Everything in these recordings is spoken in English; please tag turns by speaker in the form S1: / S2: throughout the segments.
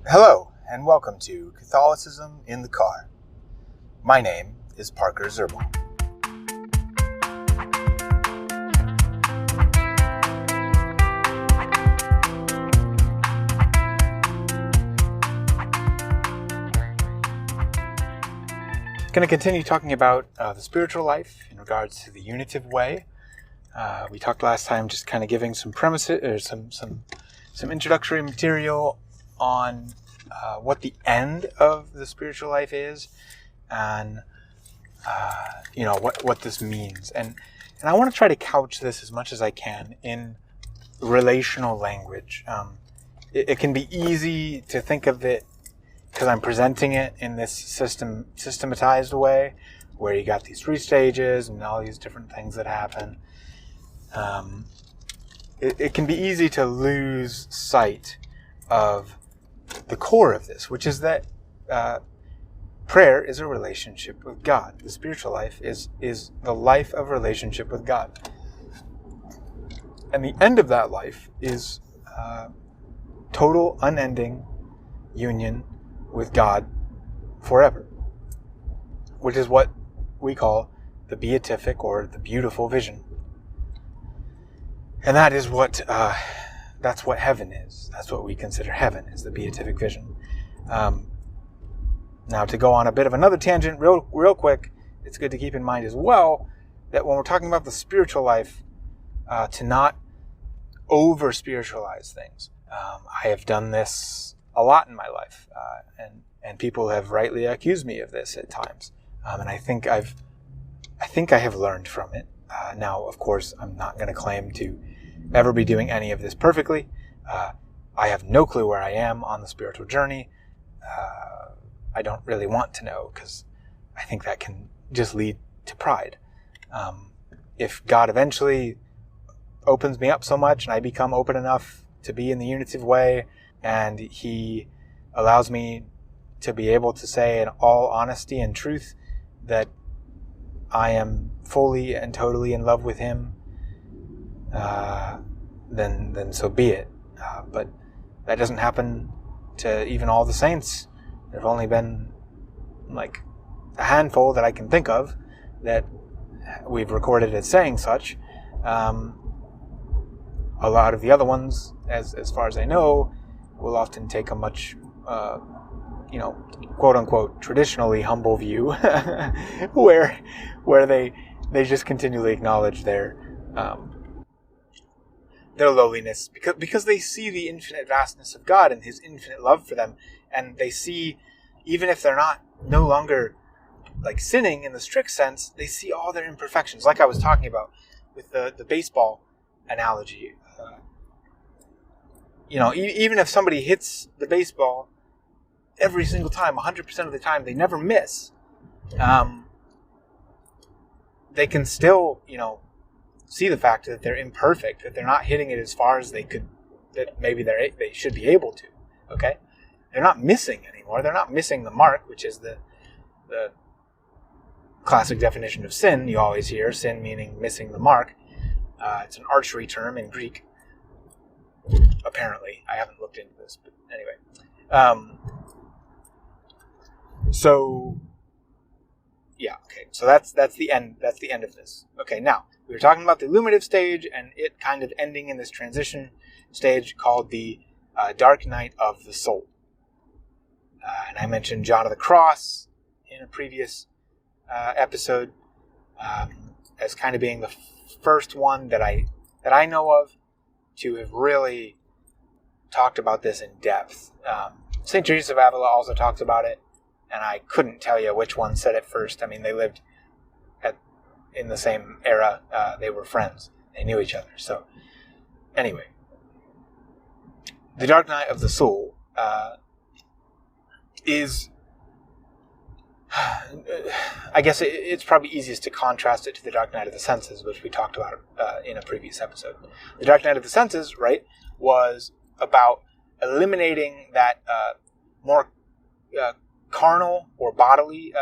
S1: Hello, and welcome to Catholicism in the Car. My name is Parker Zerbal. Going to continue talking about the spiritual life in regards to the unitive way. We talked last time just kind of giving some premises or some introductory material on what the end of the spiritual life is, and what this means, and I want to try to couch this as much as I can in relational language. It can be easy to think of it because I'm presenting it in this systematized way, where you got these 3 stages and all these different things that happen. It can be easy to lose sight of the core of this, which is that prayer is a relationship with God. The spiritual life is the life of relationship with God. And the end of that life is total, unending union with God forever, which is what we call the beatific or the beautiful vision. And that is what that's what heaven is. That's what we consider heaven, is the beatific vision. Now, to go on a bit of another tangent real quick, it's good to keep in mind as well that when we're talking about the spiritual life, to not over-spiritualize things. I have done this a lot in my life, and people have rightly accused me of this at times. And I think I have learned from it. Now, of course, I'm not going to claim to ever be doing any of this perfectly. I have no clue where I am on the spiritual journey. I don't really want to know, because I think that can just lead to pride. If God eventually opens me up so much and I become open enough to be in the unitive way, and He allows me to be able to say in all honesty and truth that I am fully and totally in love with Him, then so be it. But that doesn't happen to even all the saints. There have only been like a handful that I can think of that we've recorded as saying such. A lot of the other ones, as far as I know, will often take a much quote unquote traditionally humble view, where they just continually acknowledge their lowliness, because they see the infinite vastness of God and His infinite love for them, and they see, even if they're no longer like sinning in the strict sense, they see all their imperfections. Like I was talking about with the baseball analogy. Even if somebody hits the baseball every single time, 100% of the time, they never miss. They can still, see the fact that they're imperfect, that they're not hitting it as far as they could, that maybe they should be able to. Okay, they're not missing anymore. They're not missing the mark, which is the classic definition of sin. You always hear sin meaning missing the mark. It's an archery term in Greek. Apparently, I haven't looked into this, but anyway. So that's the end. That's the end of this. Okay, now we were talking about the illuminative stage and it kind of ending in this transition stage called the dark night of the soul. And I mentioned John of the Cross in a previous episode as kind of being the first one that I know of to have really talked about this in depth. St. Teresa of Avila also talks about it, and I couldn't tell you which one said it first. I mean, they lived in the same era. They were friends. They knew each other. So, anyway, the dark night of the soul is, I guess it's probably easiest to contrast it to the dark night of the senses, which we talked about in a previous episode. The dark night of the senses, right, was about eliminating that more carnal or bodily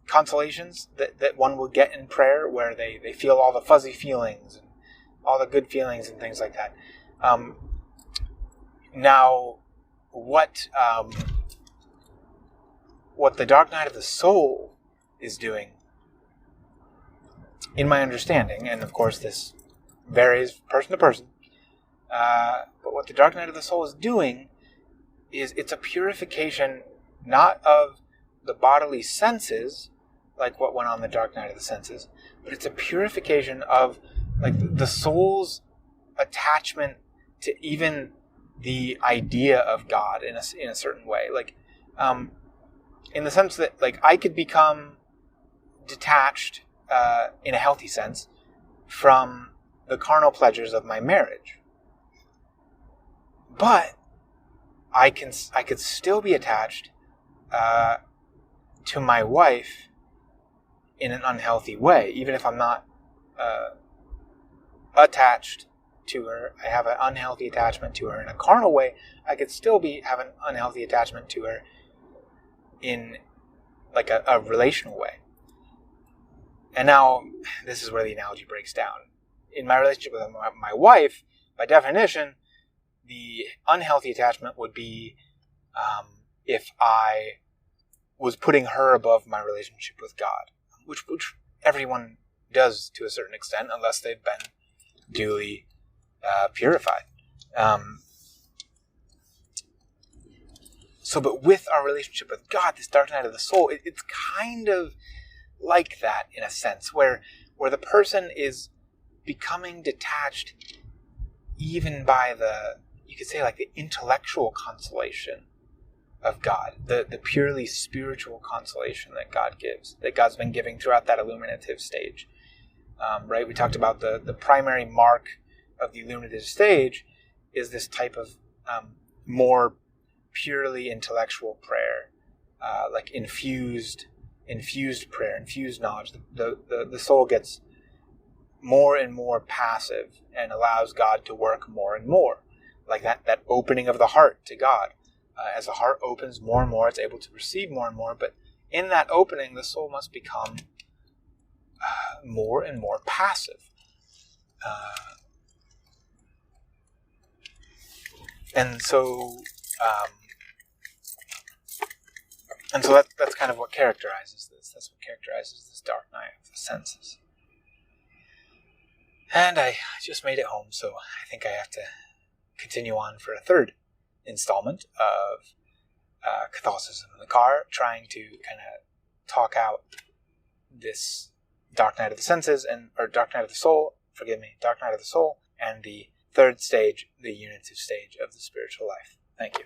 S1: consolations that one would get in prayer, where they feel all the fuzzy feelings and all the good feelings and things like that. Now, what the dark night of the soul is doing, in my understanding, and of course this varies person to person, but what the dark night of the soul is doing is it's a purification not of the bodily senses, like what went on the dark night of the senses, but it's a purification of like the soul's attachment to even the idea of God in a certain way, like in the sense that like I could become detached in a healthy sense from the carnal pleasures of my marriage, but I could still be attached to my wife in an unhealthy way, even if I'm not attached to her. I have an unhealthy attachment to her in a carnal way. I could still have an unhealthy attachment to her in like a relational way. And now this is where the analogy breaks down. In my relationship with my wife, by definition, the unhealthy attachment would be if I was putting her above my relationship with God, which everyone does to a certain extent, unless they've been duly purified. But with our relationship with God, this dark night of the soul, it's kind of like that in a sense, where the person is becoming detached even by you could say like the intellectual consolation of God, the purely spiritual consolation that God gives, that God's been giving throughout that illuminative stage. Right? We talked about the primary mark of the illuminative stage is this type of more purely intellectual prayer, like infused prayer, infused knowledge. The soul gets more and more passive and allows God to work more and more, like that opening of the heart to God. As the heart opens more and more, it's able to receive more and more. But in that opening, the soul must become more and more passive. And so that's kind of what characterizes this. That's what characterizes this dark night of the senses. And I just made it home, so I think I have to continue on for a third installment of Catholicism in the car, trying to kind of talk out this dark night of the senses, or dark night of the soul, dark night of the soul, and the third stage, the unitive stage of the spiritual life. Thank you.